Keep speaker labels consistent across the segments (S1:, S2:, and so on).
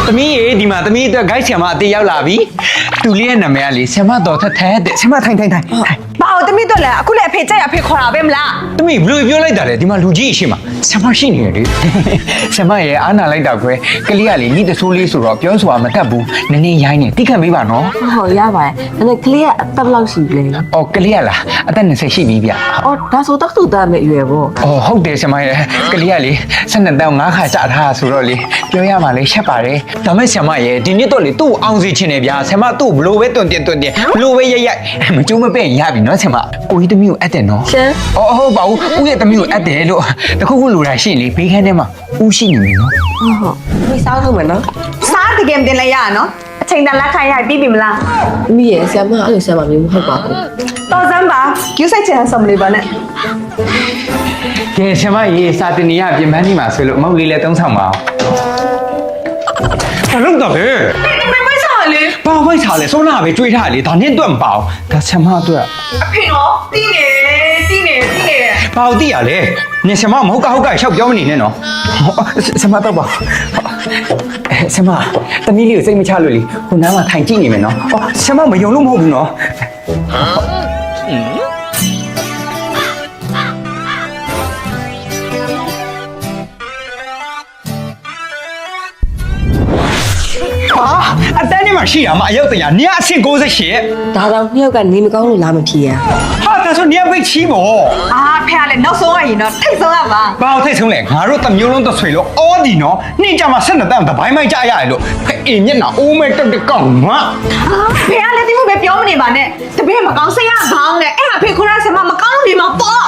S1: သမီးရေဒီမှာသမီးအတွက်ဂိုက်ဆရာမအတေးရောက်လာပြီသူလေးရဲ့နာမည်ကလေဆရာမတော်ထက်တဲ့ဆရာမထိုင်ဘာလို့သမီးတို့လဲအခုလည်းအဖေကြိုက်အဖေခေါ်တာပဲမလားသမီးဘလို့ပြောလိုက်တာလေဒီမှာလူကြီးရှိမှာဆရာမရှိနေတယ်လေဆရာမရဲ့အားနာလိုက်တာကွယ်ကလေးကလေညီတဆိုးလေးဆိုတော့ပြောဆိုတာမတတ်ဘူးနည်းနည်းရိုင်းနေတိခတ်ပေးပါနော်
S2: ဟုတ်ရပါတယ်ဒါနဲ့ကလေးကအသက်ဘယ်လောက်ရှိလဲ
S1: အော်ကလေးကလားအသက်20ရှိပြီဗျ
S2: အော်ဒါဆိုတော့သူ့သားမဲ့အရွယ်ပေါ့
S1: အော်ဟုတ်တယ်ဆရာမရဲ့ကလေးကလေ12တန်း5ခါကြာထားဆိုတော့လေပြောရမှာလေရှက်ပါတယ်ဒါမဲ့ဆရာမရဲ့ဒီနေ့တော့လေသူ့အောင်စီချင်တယ်ဗျာဆရာမသူ့ဘလို့ပဲတွင်ဘလို့ပဲရိုက်မကျိုးမပဲ့ရပြီနော်ဆရာမကိုကြီးသမီးကိုအပ်တယ်နော်
S2: ရှင်
S1: အော်ဟုတ်ပါဘူးဦးရဲ့သမီးကိုအပ်တယ်လို့တခုခုလိုတာရှိရင်လေဘေးခန်းထဲမှာဦးရှိနေပြီနော်
S2: ဟုတ်မိစားထုတ်မယ်နော်
S3: စားတကယ်တင်လိုက်ရနော်အချိန်တန်လက်ခံရပြီးပြီမလား
S2: မိရဲ့ဆရာမအဲ့လိုဆရာမမျိုးမဟုတ်ပါဘူး
S3: တော်စမ်းပါကျူးဆိုင်ချင်ဆောင်မလေးပါနဲ့
S1: ကဲဆရာမရေစာတင်နေရပြင်ပန်းနေမှာဆိုလို့အမုတ်လေးလည်းသုံးဆောင်ပါအောင်ဘာလို့တော့လဲ
S3: ไม่ชาလေ
S1: ဘာဝိုက်ချာလဲစောနာပဲကြွေးထားလေဒါနဲ့အတွက်မပါဘူးဒါဆရာမအတွက်
S3: အဖေနော်တီးနေ
S1: ဘာလို့တီးရလဲနင်ဆရာမမဟုတ်ကရှောက်ပြောမနေနဲ့နော်ဆရာမတော့ပါဆရာမတမီးလေးကိုစိတ်မချလို့လေဟိုနားမှာထိုင်ကြည့်နေမယ်နော်ဆရာမမယုံလို့မဟုတ်ဘူးနော်အတန်းထဲမှာရှိတာမအယုတ်တရားနေအဆင့်68
S2: ဒါတော့နှစ်ယောက်ကနေမကောင်းလို့လာမဖြေရ
S1: ဟာဒါဆိုနေပိတ်ချီးပေါ့
S3: ဖေကလည်းနောက်ဆုံးရရင်တော့ထိတ်ဆုံးရပါ
S1: ဘာလို့ထိတ်ဆုံးလဲငါတို့တမျိုးလုံးတစ်ဆွေလို့အော်ဒီနော်နှင်းကြမှာ12တန်းတပိုင်းမိုက်ကြရတယ်လို့အေးမျက်နှာအိုးမဲတက်ကောက်ငါ
S3: ဖေကလည်းဒီလိုပဲပြောမနေပါနဲ့တပည့်မကောင်းစိတ်ရကောင်းတယ်အဲ့ဒါဖေခေါ်ရဆရာမမကောင်းနေမှာပေါ့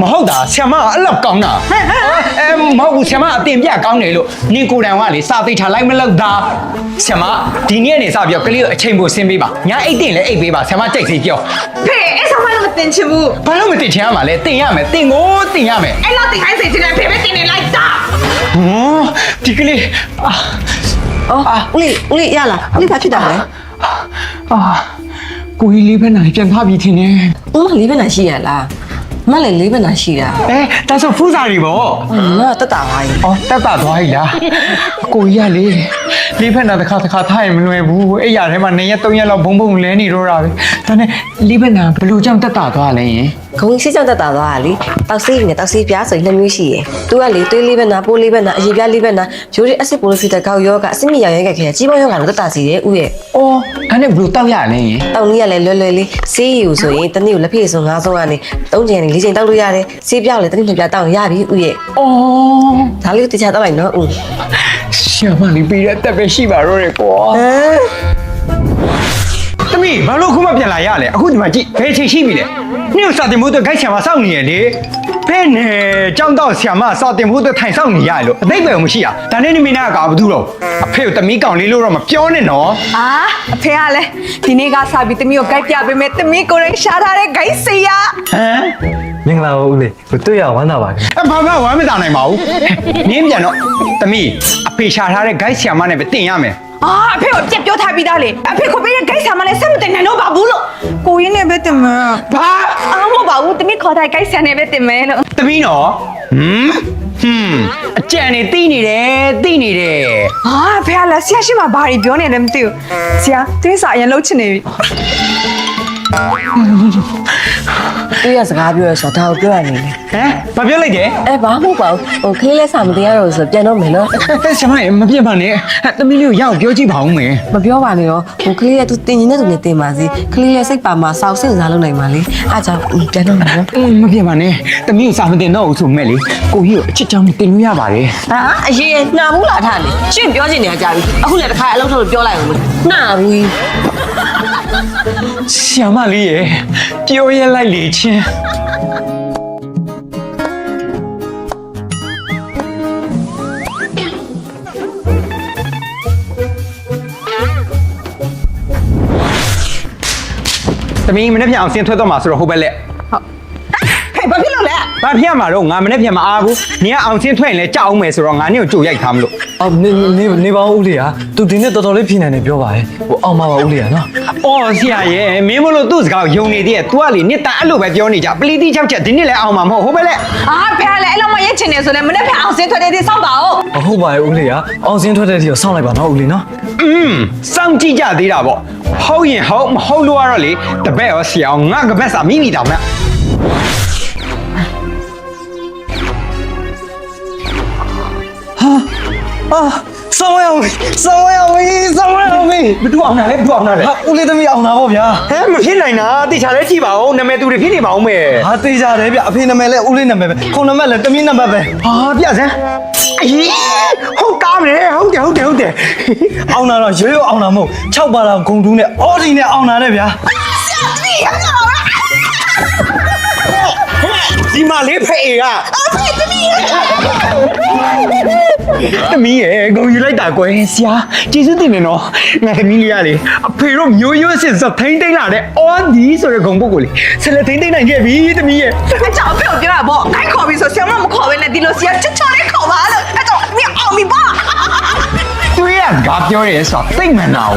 S1: မဟုတ်တာဆရာမအဲ့လောက်ကောင်းတာမဟုတ်ဘူးဆရာမအတင်ပြကောင်းတယ်လို့နင်ကိုယ်တိုင်ကလေစာသိထားလိုက်မလို့တာဆရာမဒီနေ့နေစပြီးတော့ကလေးကိုအချိန်ပိုဆင်းပေးပါညာအိတ်တင်လဲအိတ်ပေးပါဆရာမကြိတ်စီကြော
S3: ဖေအဲ့ဆောင်မလို့မတင်ချင်ဘူး
S1: ဘာလို့မတင်ချင်ရမှာလဲတင်ရမယ်တင်ကိုတင်ရမယ်
S3: အဲ့လောက်တင်ခိုင်းစေချင်တယ်ဖေပဲတင်နေလိုက်တာ
S1: ဒီကလေး
S2: ဦးလေးရလားဦးလေးဘာဖြစ်တာလဲ
S1: ကိုကြီးလေးဘက်နိုင်ပြန်ထားပြီးထင်တယ်
S2: ဦးမလေးဘက်နိုင်ရှိရလားမလည်းလေးဘက်နိုင်ရှိတာ
S1: ဒါဆိုဖူးစာတွေပေါ့
S2: ငါတက်တာပါကြီး
S1: တက်တာသွားပြီလားကိုကြီးကလေလေးဖက်နာတစ်ခါထားရင်မလွယ်ဘူးအဲ့ရထဲမှာ2ရက်3ရက်လောက်ဘုံလဲနေတော့တာပဲဒါနဲ့လေးဖက်နာဘယ်လိုကြောင့်တက်တာသွားလဲယင်
S2: ဂုံရှိကြောင့်တက်တာသွားတာလေတောက်ဆေးနဲ့တောက်ဆေးပြားဆို2မျိုးရှိရယ်သူကလေသွေးလေးဘက်နာပိုးလေးဘက်နာအရေပြားလေးဘက်နာရိုးရီအက်ဆစ်ပိုလိုဖီတာကောက်ယောဂအဆစ်မြရောင်ရဲခဲ့ခဲကြီးပွားယောဂလို့တက်တာစီတယ်ဥရဲ့
S1: ဒါနဲ့ဘယ်လိုတောက်ရလဲယင်
S2: တောက်နည်းကလည်းလွယ်လေးဆေးရည်ဆိုရင်တနေ့ကိုလက်ဖေးစုံ9ဆုံးကနေ3ချိန်နဲ့4ချိန်တောက်လို့ရတယ်ဆေးပြောက်လည်းတနေ့2ပြားတောက်ရပြီဥရဲ့ဒါလေးကိုတခြားတောက်လိုက်နော်ဥ
S1: ရှာမလေးပြီးတဲ့တက်ပဲရှိပါတော့တယ်ကွာသမီးဘာလို့ခုမှပြန်လာရလဲအခုဒီမှာကြည့်ဘယ်ချိန်ရှိပြီလဲနေ့ကစာတင်ဖို့အတွက်ဂိုက်ဆရာမစောင့်နေရလေဘယ်နဲ့ကြောင်းတော့ဆရာမစာတင်ဖို့အတွက်ထိုင်စောင့်နေရလို့အသိပဲမရှိရဒါနဲ့နေမင်းကဘာဘူးတော့အဖေကိုတမီးကောင်လေးလို့တော့မပြောနဲ့နော်
S3: အဖေကလည်းဒီနေ့ကစပြီးတမီးကိုဂိုက်ပြပေးမယ်တမီးကိုယ်တိုင်ရှာထားတဲ့ဂိုက်ဆရာ
S4: မင်္ဂလာပါဦးလေးကိုတွေ့ရဝမ်းသာပါခင်
S1: ဘာမှဝမ်းမသာနိုင်ပါဘူးနင်းပြန်တော့တမီးအဖေရှာထားတဲ့ဂိုက်ဆရာမနဲ့ပဲတင်ရမယ်
S3: အဖေကိုပြက်ပြောထားပြီးသားလေအဖေကိုပေးတဲ့ဂိုက်ဆာမလည်းဆက်မတင်နိုင်တော့ပါဘူးလို့ကိုရင်းနဲ့ပဲတင်မယ်ဘာမဟုတ်ပါဘူးတမီးခေါ်တဲ့ဂိုက်ဆာနဲ့ပဲတင်မယ်လို့
S1: တမီးနော်အကြံနေတိနေတယ်
S3: အဖေကလည်းဆရာရှိမှဘာတွေပြောနေလဲမသိဘူးဆရာသူစာအရင်လှုပ်ချင်နေပြီ
S2: သူရစကားပြောရဆိုတော့ဒါကိုပြောရနေလေ
S1: ဘာပြောလိုက်တယ်
S2: ဘာမဟုတ်ပါဘူးခလေးလဲစာမတင်ရတော့ဆိုပြန်တော့မယ်နော်
S1: ဆရာမမပြတ်ပါနဲ့သမီးလေးကိုရအောင်ပြောကြည့်ပါဦးမယ်
S2: မပြောပါနဲ့ရောခလေးကသူတင်ရင်နဲ့သူနဲ့တင်ပါစီခလေးလဲစိတ်ပါမှာစောက်စိတ်စားလုပ်နိုင်ပါလေအားကြောင့်ပြန်တော့မယ်နော်
S1: မပြတ်ပါနဲ့သမီးကိုစာမတင်တော့ဘူးဆိုမဲ့လေကိုကြီးကိုအချစ်ကြောင်းတင်လို့ရပါတယ်
S2: အရင်နှာဘူးလာထားလေရှင့်ပြောချင်နေကြပြီအခုလည်းတစ်ခါအလုပ်ထုတ်လို့ပြောလိုက်အောင်နှာဘူး
S1: ဆရာမလေးရေပြောရလိုက်လေချင်းသမီးမနေ့ပြန်အောင်ဆင်းထွက်တော့မှာဆိုတော့ဟုတ်ပဲလက်
S3: ဖေ ဘာဖြစ်လို့လဲ
S1: ဘာဖြစ်မှာတော့ငါမနေ့ပြန်မအားဘူးနင်ကအောင်ချင်းထွက်ရင်လည်းကြောက်အောင်မယ်ဆိုတော့ငါနင့်ကိုကြိုရိုက်ထားမလို့
S4: အော်နေပါဦးဦးလေးဟာသူဒီနေ့တော်တော်လေးဖြေနိုင်တယ်ပြောပါရဲ့ဟိုအောင်ပါဦးလေးဟာနော်
S1: အော်ဆရာရဲ့မင်းမလို့သူ့စကားကိုယုံနေသေးရဲ့ तू ကလေနှစ်တန်အဲ့လိုပဲပြောနေကြပလီတီ6ချက်ဒီနေ့လည်းအောင်မှာမဟုတ်ဟုတ်ပဲလေ
S3: အာဖះလေအဲ့လိုမရချင်နေဆိုလဲမနေ့ဖះအောင်စင်းထွက်တဲ့ဒီစောင့်ပါဦး
S4: ဟုတ်ပါရဲ့ဦးလေးဟာအောင်စင်းထွက်တဲ့ทีကိုစောင့်လိုက်ပါနော်ဦးလေးနော်
S1: စောင့်ကြည့်ကြသေးတာပေါ့ဟုတ်ရင်ဟုတ်မဟုတ်လို့ကတော့လေတပည့်ရောဆရာအောင်ငါကပတ်စာမိမိတောင်မဲ့
S4: ဆောင်းရအောင်
S1: ဘသူအောင်တာလဲဘသူအောင်တာလဲ
S4: ဟာဦးလေးသမီးအောင်တာပေါ့ဗျာ
S1: ဟဲ့မဖြစ်နိုင်တာတေချာလဲကြည့်ပါဦးနာမည်သူတွေဖြစ်နေပါဦးမယ်
S4: ဟာတေးကြတယ်ဗျအဖေနာမည်လဲဦးလေးနာမည်ပဲခုနံပါတ်လဲသမီးနံပါတ်ပဲ
S1: ဟာပြစမ်းအေးဟုတ်ကားမယ်ဟုတ်တယ်
S4: အောင်တာတော့ရိုးရိုးအောင်တာမဟုတ်6ပါးလောက်ဂုံတူးနဲ့အော်ဒီနဲ့အောင်တာနဲ့ဗျာ
S1: ဒီမှာလေးဖက်အေကသမီးရဲ့ဂုံယူလိုက်တာကွယ်ဆရာကျေးဇူးတင်နေနော်ငါသမီးလေးရလေအဖေတို့မျိုးရွတ်စစ်စထိန်းသိမ်းလာတဲ့အော်ဒီဆိုတဲ့ဂုံပုတ်ကိုလေဆက်လက်ထိန်းသိမ်းနိုင်ခဲ့ပြီသမီးရဲ့
S3: အကြောင်းပြောပြောတာပေါ့ခိုင်းခေါ်ပြီးဆိုဆရာမမခေါ်ဘဲနဲ့ဒီလိုဆရာချွတ်ချော်လေးခေါ်ပါလို့အကြောင်းမင်းအောင်ပြီပေါ့
S1: တွေ့ရဘာပြောရဲဆိုတော့သိမ့်မှန်တာ哦